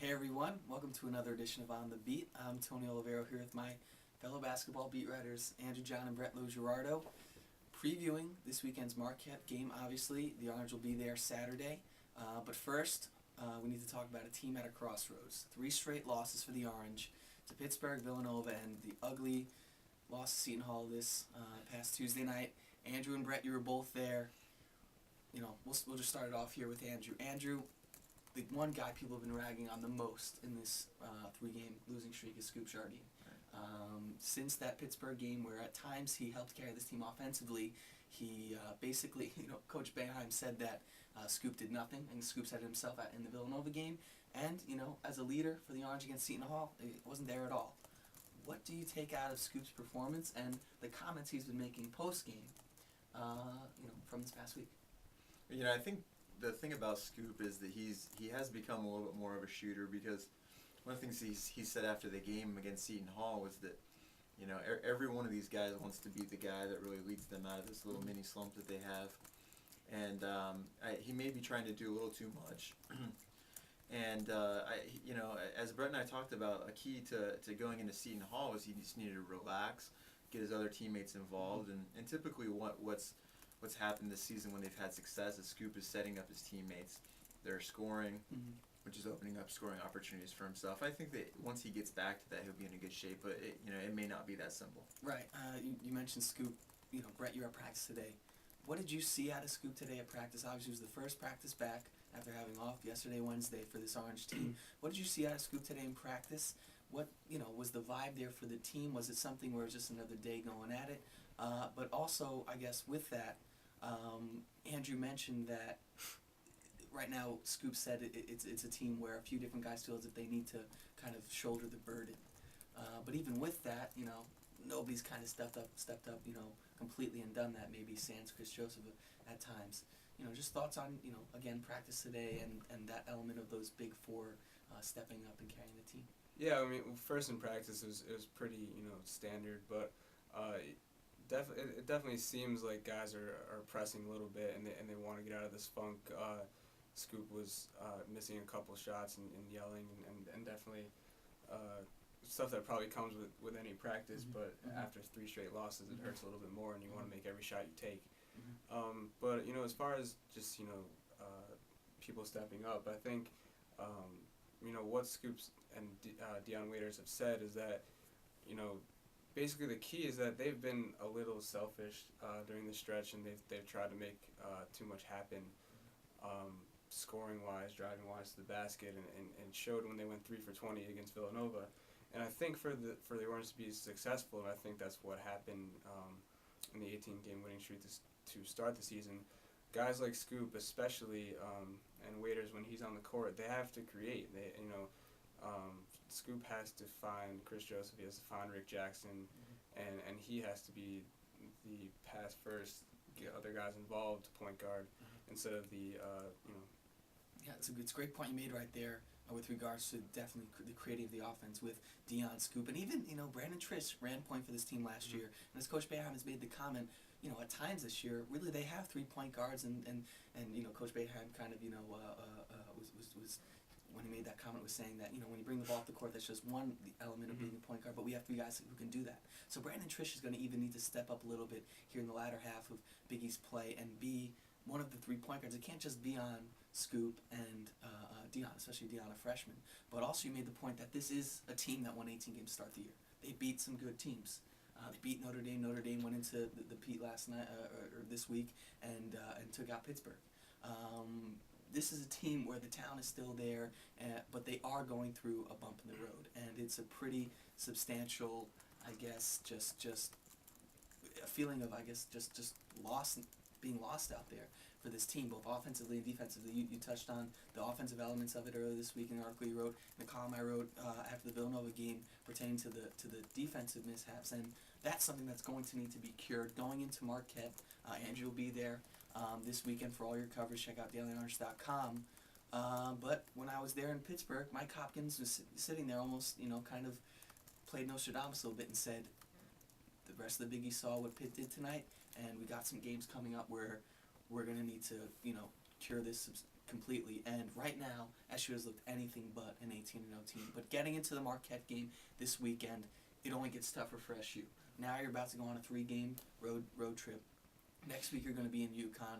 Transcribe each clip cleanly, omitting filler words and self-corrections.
Hey everyone, welcome to another edition of On the Beat. I'm Tony Olivero here with my fellow basketball beat writers Andrew, John, and Brett LoGiurato, previewing this weekend's Marquette game. Obviously, the Orange will be there Saturday, but first we need to talk about a team at a crossroads. 3 straight losses for the Orange to Pittsburgh, Villanova, and the ugly loss to Seton Hall this past Tuesday night. Andrew and Brett, you were both there. We'll just start it off here with Andrew. Andrew, the one guy people have been ragging on the most in this 3-game losing streak is Scoop Jardine. Since that Pittsburgh game, where at times he helped carry this team offensively, he basically, Coach Boeheim said that Scoop did nothing, and Scoop said it himself in the Villanova game. And as a leader for the Orange against Seton Hall, it wasn't there at all. What do you take out of Scoop's performance and the comments he's been making post game, from this past week? I think the thing about Scoop is that he has become a little bit more of a shooter, because one of the things he said after the game against Seton Hall was that every one of these guys wants to be the guy that really leads them out of this little mini slump that they have, and he may be trying to do a little too much. And as Brett and I talked about, a key to going into Seton Hall was he just needed to relax, get his other teammates involved, and typically what's happened this season when they've had success is Scoop is setting up his teammates. They're scoring, which is opening up scoring opportunities for himself. I think that once he gets back to that, he'll be in a good shape, but it may not be that simple. Right. You mentioned Scoop. Brett, you were at practice today. What did you see out of Scoop today at practice? Obviously, it was the first practice back after having off yesterday, Wednesday, for this Orange team. What did you see out of Scoop today in practice? What was the vibe there for the team? Was it something where it's just another day going at it? But also, I guess with that, Andrew mentioned that right now Scoop said it's a team where a few different guys feel as if they need to kind of shoulder the burden. But even with that, nobody's kind of stepped up, completely and done that. Maybe sans Chris Joseph at times. Just thoughts on again practice today and that element of those big four stepping up and carrying the team. Yeah, I mean, first in practice it was pretty standard, but it definitely seems like guys are pressing a little bit and they want to get out of this funk. Scoop was missing a couple shots and yelling and definitely stuff that probably comes with any practice, but after 3 straight losses it hurts a little bit more, and you want to make every shot you take. But as far as just people stepping up, I think what Scoops and Dion Waiters have said is that basically the key is that they've been a little selfish during the stretch, and they've tried to make too much happen, scoring wise, driving wise to the basket, and showed when they went 3 for 20 against Villanova. And I think for the Orange to be successful, and I think that's what happened in the 18-game winning streak to start the season, guys like Scoop especially, and Waiters, when he's on the court, they have to create. Scoop has to find Chris Joseph, he has to find Rick Jackson, and he has to be the pass first, get other guys involved, point guard, instead of the Yeah, it's a great point you made right there with regards to definitely the creativity of the offense with Dion, Scoop, and even Brandon Trish ran point for this team last year, and as Coach Boeheim has made the comment, at times this year, really they have 3 point guards, and Coach Boeheim kind of was when he made that comment was saying that when you bring the ball off the court, that's just one element of being a point guard, but we have 3 guys who can do that. So Brandon Trish is going to even need to step up a little bit here in the latter half of Big East play and be one of the 3 point guards. It can't just be on Scoop and Dion, especially Dion, a freshman. But also you made the point that this is a team that won 18 games to start the year. They beat some good teams. They beat Notre Dame. Notre Dame went into the Pete last night or this week and took out Pittsburgh. This is a team where the talent is still there, but they are going through a bump in the road, and it's a pretty substantial, I guess, just a feeling of just being lost out there for this team, both offensively and defensively. You touched on the offensive elements of it earlier this week in an article you wrote, in the column I wrote after the Villanova game pertaining to the defensive mishaps, and that's something that's going to need to be cured going into Marquette. Andrew will be there this weekend for all your coverage. Check out dailyorange.com. But when I was there in Pittsburgh, Mike Hopkins was sitting there almost, kind of played Nostradamus a little bit and said, the rest of the Big East saw what Pitt did tonight, and we got some games coming up where we're going to need to, cure this completely. And right now, SU has looked anything but an 18-0 team. But getting into the Marquette game this weekend, it only gets tougher for SU. Now you're about to go on a 3-game road trip. Next week you're going to be in UConn.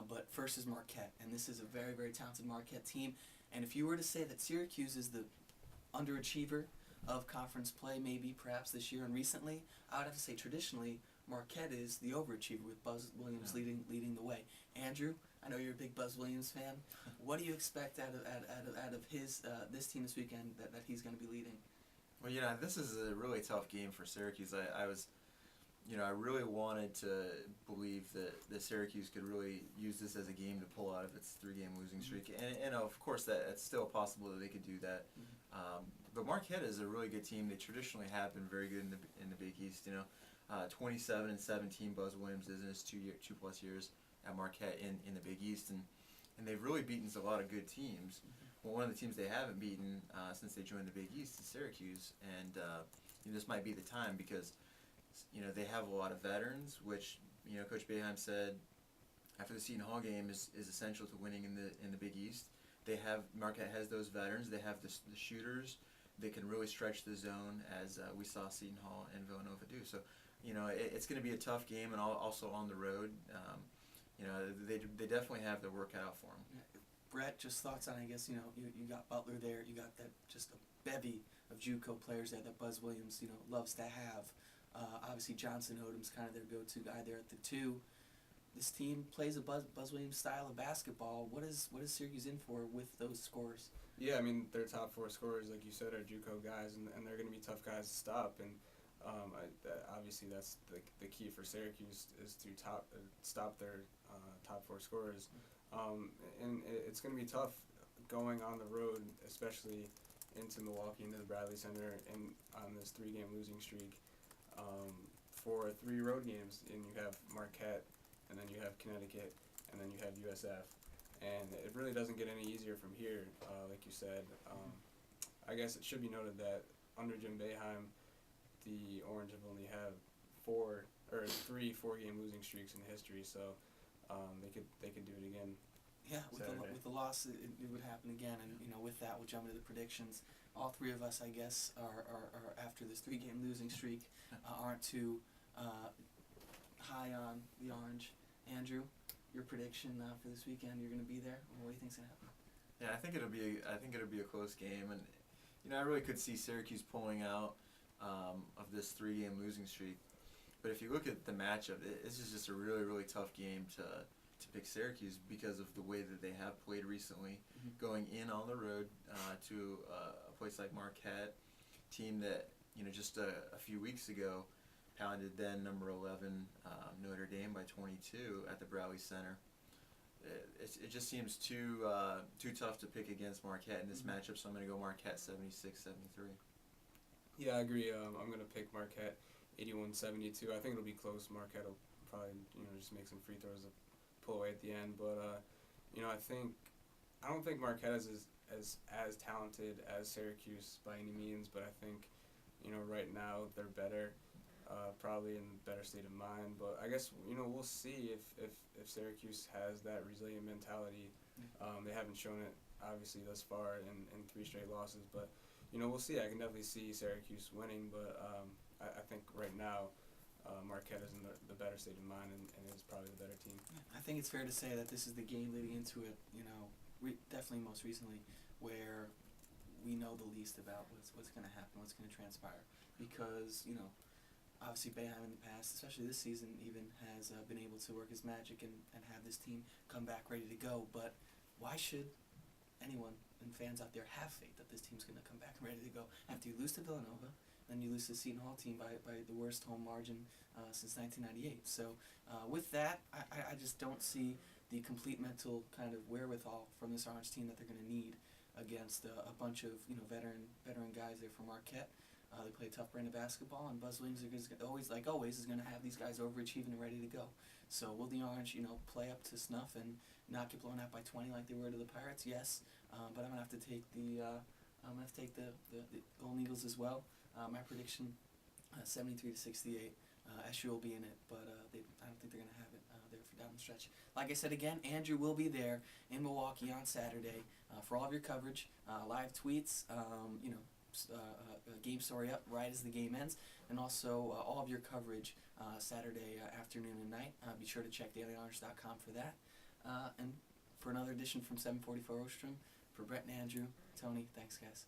But first is Marquette, and this is a very, very talented Marquette team. And if you were to say that Syracuse is the underachiever of conference play, maybe, perhaps this year and recently, I would have to say traditionally, Marquette is the overachiever with Buzz Williams leading the way. Andrew, I know you're a big Buzz Williams fan. What do you expect out of his this team this weekend that he's going to be leading? Well, this is a really tough game for Syracuse. I really wanted to believe that Syracuse could really use this as a game to pull out of its 3-game losing streak, and of course it's still possible that they could do that. But Marquette is a really good team. They traditionally have been very good in the Big East. 27-17 Buzz Williams is in his 2+ years at Marquette in the Big East, and they've really beaten a lot of good teams. Well, one of the teams they haven't beaten since they joined the Big East is Syracuse, and this might be the time because they have a lot of veterans, which Coach Boeheim said after the Seton Hall game is essential to winning in the Big East. Marquette has those veterans. They have the shooters. They can really stretch the zone, as we saw Seton Hall and Villanova do. So, it's going to be a tough game, and also on the road. They definitely have their work cut out for them. Brett, just thoughts on, I guess, you got Butler there. You got that just a bevy of JUCO players there that Buzz Williams, loves to have. Obviously, Johnson Odom's kind of their go-to guy there at the 2. This team plays a Buzz Williams style of basketball. What is Syracuse in for with those scores? Yeah, I mean, their top 4 scorers, like you said, are JUCO guys, and they're going to be tough guys to stop. And obviously, that's the key for Syracuse is to stop their top 4 scorers. And it's going to be tough going on the road, especially into Milwaukee, into the Bradley Center, and on this 3-game losing streak. For 3 road games, and you have Marquette, and then you have Connecticut, and then you have USF, and it really doesn't get any easier from here. Like you said, I guess it should be noted that under Jim Boeheim, the Orange have only had 3 4-game losing streaks in history, so they could do it again. Yeah, with the loss, it would happen again, and with that, we'll jump into the predictions. All 3 of us, I guess, are after this 3-game losing streak, aren't too high on the Orange. Andrew, your prediction for this weekend? You're going to be there. What do you think's going to happen? Yeah, I think it'll be a close game, and I really could see Syracuse pulling out of this 3-game losing streak. But if you look at the matchup, this is just a really, really tough game to pick Syracuse because of the way that they have played recently, going in on the road to a place like Marquette, team that just a few weeks ago pounded then number 11 Notre Dame by 22 at the Bradley Center. It just seems too tough to pick against Marquette in this matchup, so I'm going to go Marquette 76-73. Yeah, I agree. I'm going to pick Marquette 81-72. I think it'll be close. Marquette will probably just make some free throws to pull away at the end, but I don't think Marquette is as talented as Syracuse by any means, but I think right now they're better, probably in a better state of mind. But I guess we'll see if Syracuse has that resilient mentality. They haven't shown it obviously thus far in 3 straight losses, but we'll see. I can definitely see Syracuse winning, but I think right now Marquette is in the better state of mind and is probably the better team. I think it's fair to say that this is the game leading into it, definitely most recently, where we know the least about what's going to happen, what's going to transpire. Because, obviously Boeheim in the past, especially this season even, has been able to work his magic and have this team come back ready to go. But why should anyone and fans out there have faith that this team's going to come back ready to go after you lose to Villanova? Then you lose to the Seton Hall team by the worst home margin since 1998. So with that, I just don't see the complete mental kind of wherewithal from this Orange team that they're going to need against a bunch of veteran guys there from Marquette. They play a tough brand of basketball, and Buzz Williams is always is going to have these guys overachieving and ready to go. So will the Orange play up to snuff and not get blown out by 20 like they were to the Pirates? Yes, but I'm going to have to take the Golden Eagles as well. My prediction, 73-68. SU will be in it, but I don't think they're going to have it there for down the stretch. Like I said again, Andrew will be there in Milwaukee on Saturday for all of your coverage, live tweets, game story up right as the game ends, and also all of your coverage Saturday afternoon and night. Be sure to check dailyhonors.com for that. And for another edition from 744 Ostrom, for Brett and Andrew, Tony, thanks guys.